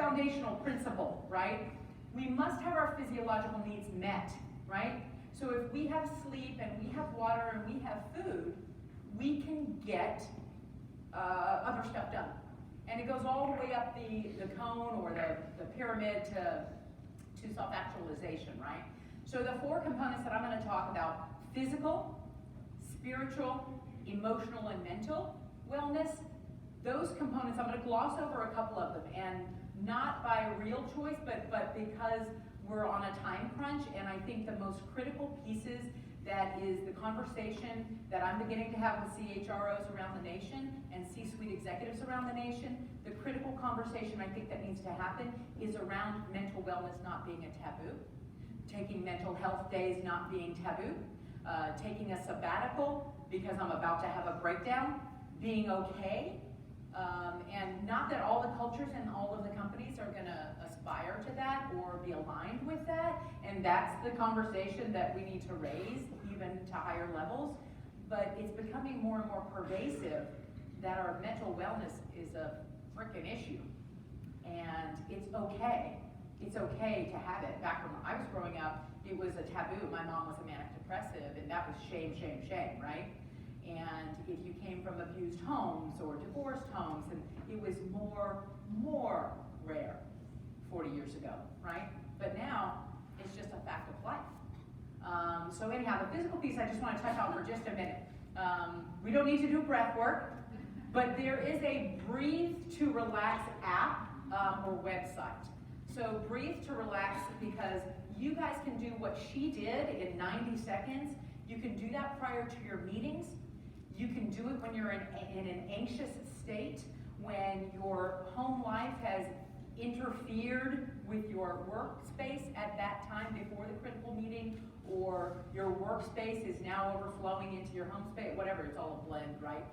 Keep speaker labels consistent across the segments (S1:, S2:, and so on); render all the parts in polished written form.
S1: foundational principle, right? We must have our physiological needs met, right? So if we have sleep and we have water and we have food, we can get other stuff done. And it goes all the way up the cone or the pyramid to self-actualization, right? So the 4 components that I'm going to talk about: physical, spiritual, emotional, and mental wellness. Those components, I'm going to gloss over a couple of them, and not by real choice, but because we're on a time crunch, and I think the most critical pieces, that is the conversation that I'm beginning to have with CHROs around the nation and C-suite executives around the nation. The critical conversation I think that needs to happen is around mental wellness not being a taboo, taking mental health days not being taboo, taking a sabbatical because I'm about to have a breakdown, being okay, and not that all the cultures and all of the companies are going to aspire to that or be aligned with that, and that's the conversation that we need to raise even to higher levels, but it's becoming more and more pervasive that our mental wellness is a frickin' issue, and it's okay. It's okay to have it. Back when I was growing up, it was a taboo. My mom was a manic depressive, and that was shame, shame, shame, right? And if you came from abused homes or divorced homes, and it was more rare 40 years ago, right? But now, it's just a fact of life. So anyhow, the physical piece I just want to touch on for just a minute. We don't need to do breath work, but there is a Breathe to Relax app or website. So Breathe to Relax, because you guys can do what she did in 90 seconds. You can do that prior to your meetings. You can do it when you're in an anxious state, when your home life has interfered with your workspace at that time before the critical meeting, or your workspace is now overflowing into your home space, whatever, it's all a blend, right?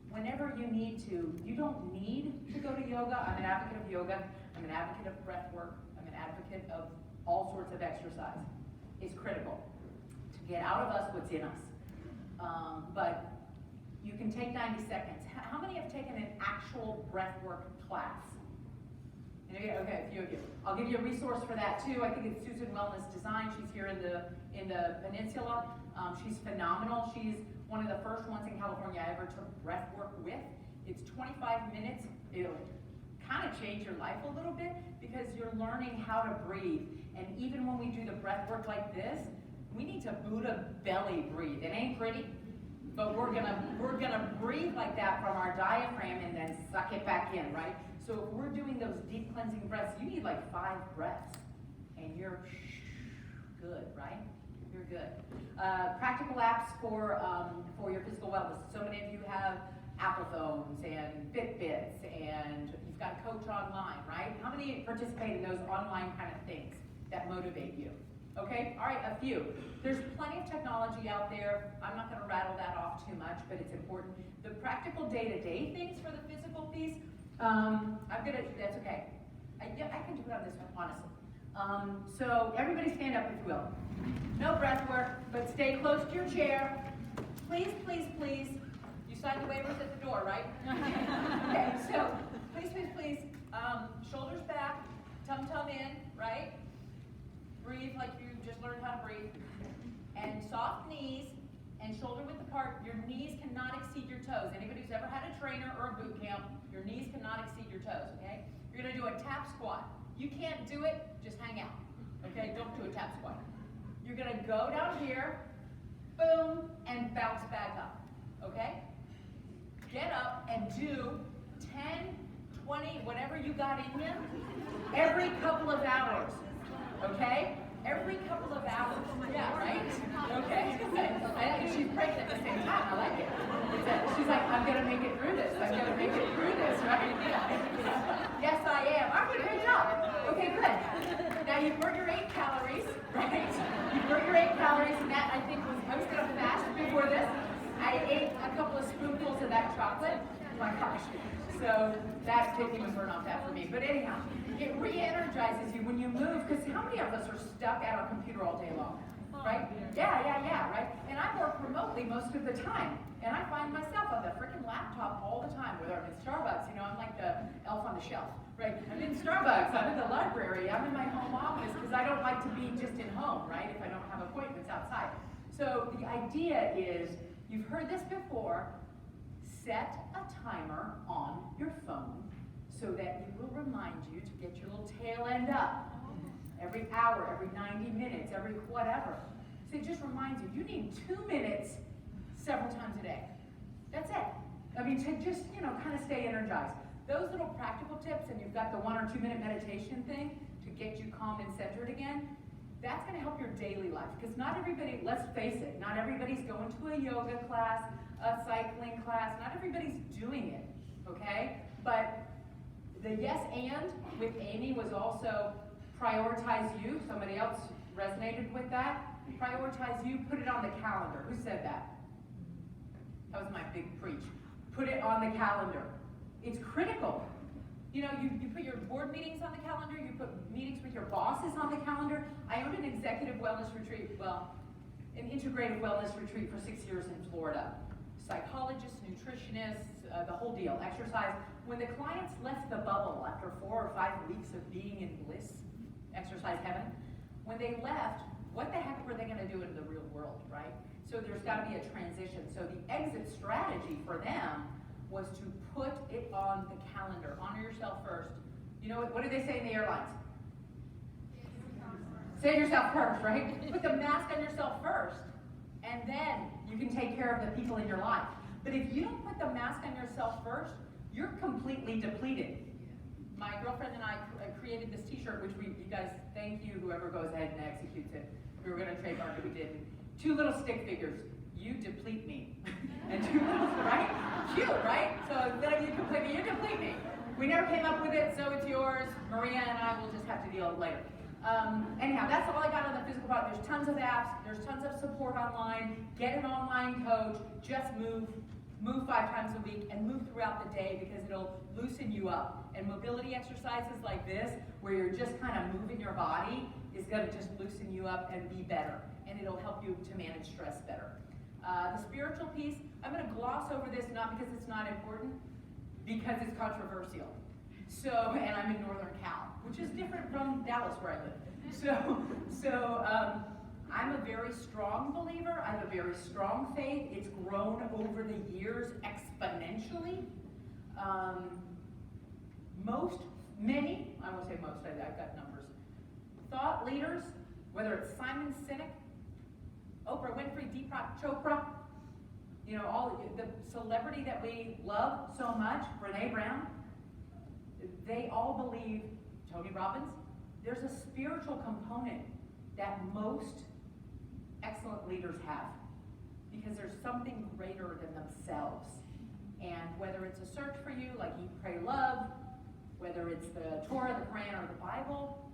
S1: Whenever you need to, you don't need to go to yoga. I'm an advocate of yoga. I'm an advocate of breath work. I'm an advocate of all sorts of exercise. It's critical to get out of us what's in us. But you can take 90 seconds. How many have taken an actual breath work class? Okay, a few of you. I'll give you a resource for that too. I think it's Susan Wellness Design. She's here in the peninsula. She's phenomenal. She's one of the first ones in California I ever took breath work with. It's 25 minutes. It'll kind of change your life a little bit because you're learning how to breathe. And even when we do the breath work like this, we need to Buddha belly breathe. It ain't pretty, but we're gonna breathe like that from our diaphragm and then suck it back in, right? So if we're doing those deep cleansing breaths, you need like 5 breaths, and you're good, right? You're good. Practical apps for your physical wellness. So many of you have Apple phones and Fitbits, and you've got Coach Online, right? How many participate in those online kind of things that motivate you? Okay, all right, a few. There's plenty of technology out there. I'm not going to rattle that off too much, but it's important. The practical day-to-day things for the physical piece, that's okay. I can do it on this one, honestly. So everybody stand up if you will. No breath work, but stay close to your chair. Please, please, please. You signed the waivers at the door, right? Okay, so please, please, please. Shoulders back, tum in, right? Breathe like you just learned how to breathe. And soft knees and shoulder width apart. Your knees cannot exceed your toes. Anybody who's ever had a trainer or a boot camp, your knees cannot exceed your toes, okay? You're gonna do a tap squat. You can't do it, just hang out, okay? Don't do a tap squat. You're gonna go down here, boom, and bounce back up, okay? Get up and do 10, 20, whatever you got in you, every couple of hours, okay? Every couple of hours. Yeah, right? Okay. She's pregnant at the same time. I like it. She's like, I'm going to make it through this. I'm going to make it through this, right? Yes, I am. All right, great job. Okay, good. Now you burn your 8 calories, right? You burn your 8 calories, and that, I think, I was going to fast before this. I ate a couple of spoonfuls of that chocolate. Oh my gosh. So that didn't even burn off that for me. But anyhow, it re-energizes you when you move, because how many of us are stuck at our computer all day long? Right? Yeah, right? And I work remotely most of the time. And I find myself on the freaking laptop all the time, whether I'm at Starbucks, I'm like the elf on the shelf, right? I'm in Starbucks, I'm in the library, I'm in my home office, because I don't like to be just in home, right, if I don't have appointments outside. So the idea is, you've heard this before, set a timer on your phone so that it will remind you to get your little tail end up. Every hour, every 90 minutes, every whatever. So it just reminds you, you need 2 minutes several times a day. That's it. I mean, to just, kind of stay energized. Those little practical tips, and you've got the 1 or 2 minute meditation thing to get you calm and centered again, that's going to help your daily life. Because not everybody, let's face it, not everybody's going to a yoga class, a cycling class, not everybody's doing it, okay? But the yes and with Amy was also prioritize you. Somebody else resonated with that. Prioritize you, put it on the calendar. Who said that? That was my big preach. Put it on the calendar. It's critical. You put your board meetings on the calendar, you put meetings with your bosses on the calendar. I owned an executive wellness retreat, an integrative wellness retreat for 6 years in Florida. Psychologists, nutritionists, the whole deal, exercise. When the clients left the bubble after 4 or 5 weeks of being in bliss, exercise heaven, when they left, what the heck were they going to do in the real world, right? So there's got to be a transition. So the exit strategy for them was to put it on the calendar. Honor yourself first. You know what do they say in the airlines? Save yourself first, right? Put the mask on yourself first, and then you can take care of the people in your life. But if you don't put the mask on yourself first, you're completely depleted. My girlfriend and I created this t-shirt, which you guys, thank you, whoever goes ahead and executes it. We were going to trademark it, we didn't. 2 little stick figures. You deplete me. And 2 little, right? Cute, right? So then you deplete me, you deplete me. We never came up with it, so it's yours. Maria and I will just have to deal with it later. Anyhow, that's all I got on the physical part. There's tons of apps, there's tons of support online. Get an online coach, just move 5 times a week, and move throughout the day because it'll loosen you up. And mobility exercises like this, where you're just kind of moving your body, is going to just loosen you up and be better. And it'll help you to manage stress better. The spiritual piece, I'm going to gloss over this, not because it's not important, because it's controversial. So, and I'm in Northern Cal, which is different from Dallas where I live. So I'm a very strong believer. I have a very strong faith. It's grown over the years exponentially. Many, I won't say most, I've got numbers. Thought leaders, whether it's Simon Sinek, Oprah Winfrey, Deepak Chopra, all the celebrity that we love so much, Brene Brown, they all believe, Tony Robbins, there's a spiritual component that most excellent leaders have because there's something greater than themselves. And whether it's a search for you, like Eat, Pray, Love, whether it's the Torah, the Quran, or the Bible,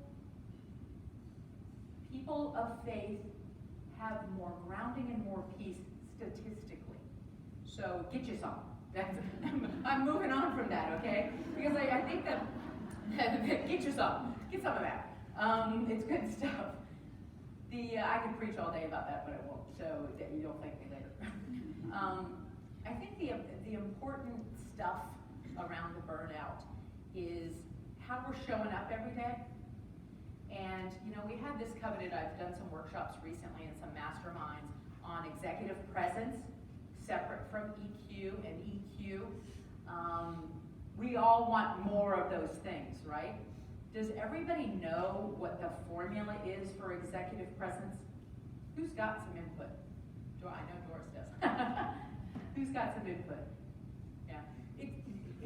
S1: people of faith have more grounding and more peace statistically. So get you some. I'm moving on from that, okay? Because I think that get you some. Get some of that. It's good stuff. I could preach all day about that, but I won't, so that you don't thank me later. I think the important stuff around the burnout is how we're showing up every day. And, we had this coveted, I've done some workshops recently and some masterminds on executive presence, separate from EQ and EQ. We all want more of those things, right? Does everybody know what the formula is for executive presence? Who's got some input? I know Doris does. Who's got some input? Yeah.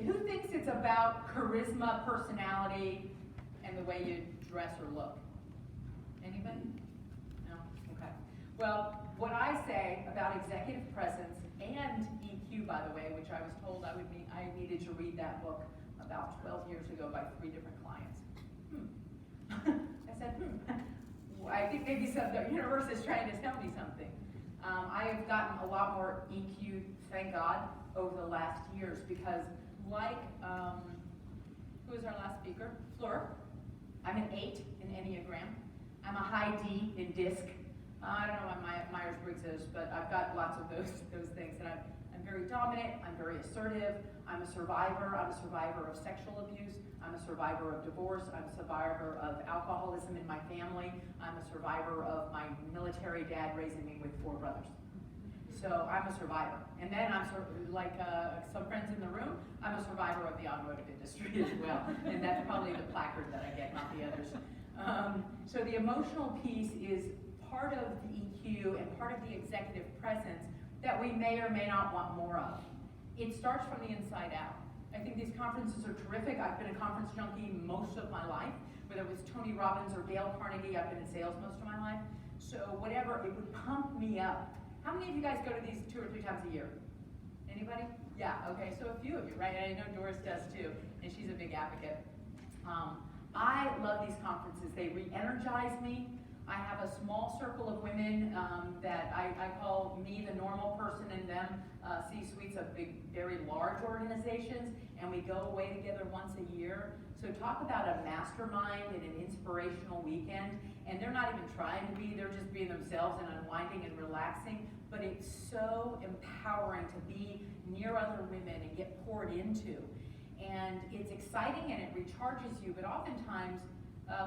S1: Who thinks it's about charisma, personality, and the way you dress or look? Anybody? No? Okay. Well, what I say about executive presence and EQ, by the way, which I was told I needed to read that book about 12 years ago by 3 different clients. I said, I think maybe the universe is trying to tell me something. I have gotten a lot more EQ, thank God, over the last years because who was our last speaker? Fleur. I'm an 8 in Enneagram. I'm a high D in DISC. I don't know what Myers-Briggs is, but I've got lots of those things, and I'm I'm very dominant, I'm very assertive, I'm a survivor of sexual abuse, I'm a survivor of divorce, I'm a survivor of alcoholism in my family, I'm a survivor of my military dad raising me with 4 brothers. So I'm a survivor. And then I'm sort of like some friends in the room, I'm a survivor of the automotive industry as well. And that's probably the placard that I get, not the others. So the emotional piece is part of the EQ and part of the executive presence that we may or may not want more of. It starts from the inside out. I think these conferences are terrific. I've been a conference junkie most of my life, whether it was Tony Robbins or Dale Carnegie. I've been in sales most of my life. So whatever, it would pump me up. How many of you guys go to these 2 or 3 times a year? Anybody? Yeah, okay, so a few of you, right? And I know Doris does too, and she's a big advocate. I love these conferences. They re-energize me. I have a small circle of women that I call me the normal person and them C-suites of big, very large organizations, and we go away together once a year. So talk about a mastermind and an inspirational weekend, and they're not even trying to be, they're just being themselves and unwinding and relaxing, but it's so empowering to be near other women and get poured into. And it's exciting and it recharges you, but oftentimes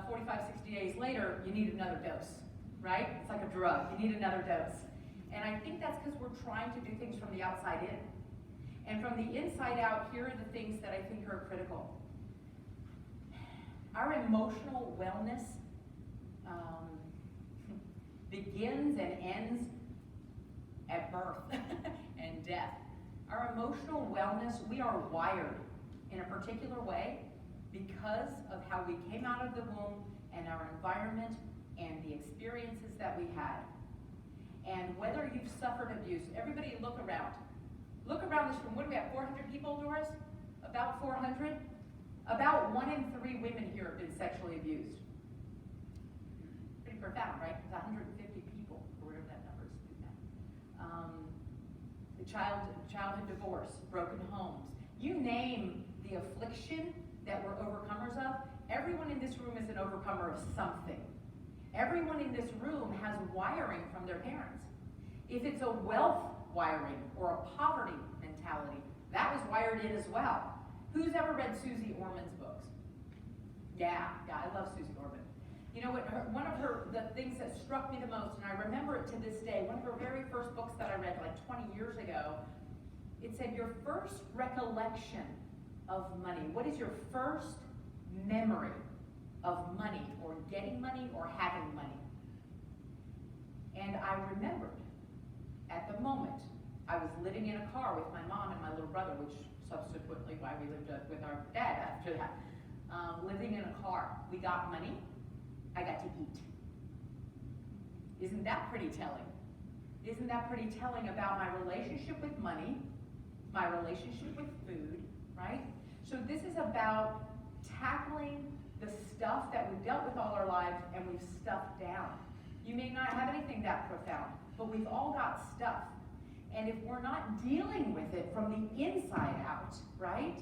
S1: 45, 60 days later, you need another dose, right? It's like a drug, you need another dose. And I think that's because we're trying to do things from the outside in. And from the inside out, here are the things that I think are critical. Our emotional wellness begins and ends at birth and death. Our emotional wellness, we are wired in a particular way because of how we came out of the womb and our environment and the experiences that we had. And whether you've suffered abuse, everybody look around. Look around this room. What do we have, 400 people, Doris? About 400? About 1 in 3 women here have been sexually abused. Pretty profound, right? It's 150 people, or whatever that number is. The childhood divorce, broken homes. You name the affliction that we're overcomers of, everyone in this room is an overcomer of something. Everyone in this room has wiring from their parents. If it's a wealth wiring or a poverty mentality, that was wired in as well. Who's ever read Susie Orman's books? Yeah, I love Susie Orman. You know what, one of the things that struck me the most, and I remember it to this day, one of her very first books that I read like 20 years ago, it said your first recollection of money. What is your first memory of money, or getting money, or having money? And I remembered at the moment I was living in a car with my mom and my little brother, which subsequently why we lived with our dad after that. Living in a car. We got money. I got to eat. Isn't that pretty telling? Isn't that pretty telling about my relationship with money, my relationship with food, right? So this is about tackling the stuff that we've dealt with all our lives and we've stuffed down. You may not have anything that profound, but we've all got stuff. And if we're not dealing with it from the inside out, right,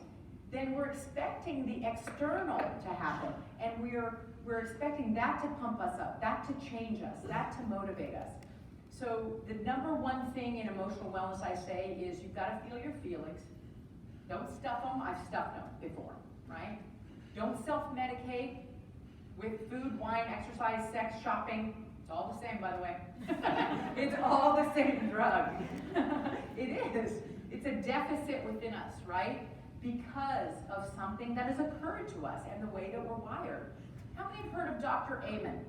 S1: then we're expecting the external to happen. And we're expecting that to pump us up, that to change us, that to motivate us. So the number one thing in emotional wellness I say is you've got to feel your feelings. Don't stuff them. I've stuffed them before, right? Don't self-medicate with food, wine, exercise, sex, shopping. It's all the same, by the way. It's all the same drug. It is. It's a deficit within us, right? Because of something that has occurred to us and the way that we're wired. How many have heard of Dr. Amen?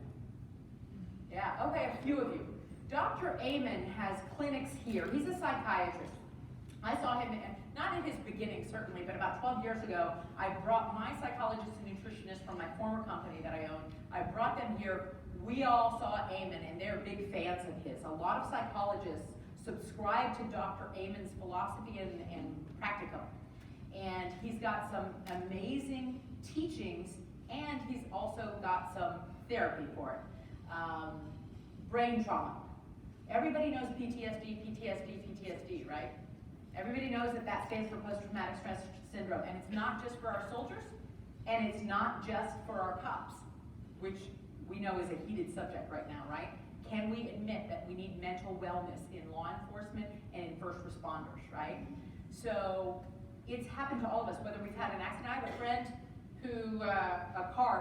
S1: Yeah, okay, a few of you. Dr. Amen has clinics here. He's a psychiatrist. I saw him, not in his beginning certainly, but about 12 years ago, I brought my psychologist and nutritionist from my former company that I owned. I brought them here. We all saw Amen, and they're big fans of his. A lot of psychologists subscribe to Dr. Amen's philosophy and practicum. And he's got some amazing teachings, and he's also got some therapy for it. Brain trauma. Everybody knows PTSD, right? Everybody knows that stands for post-traumatic stress syndrome, and it's not just for our soldiers, and it's not just for our cops, which we know is a heated subject right now, right? can we admit that we need mental wellness in law enforcement and in first responders, right? So it's happened to all of us, whether we've had an accident. I have a friend who, a car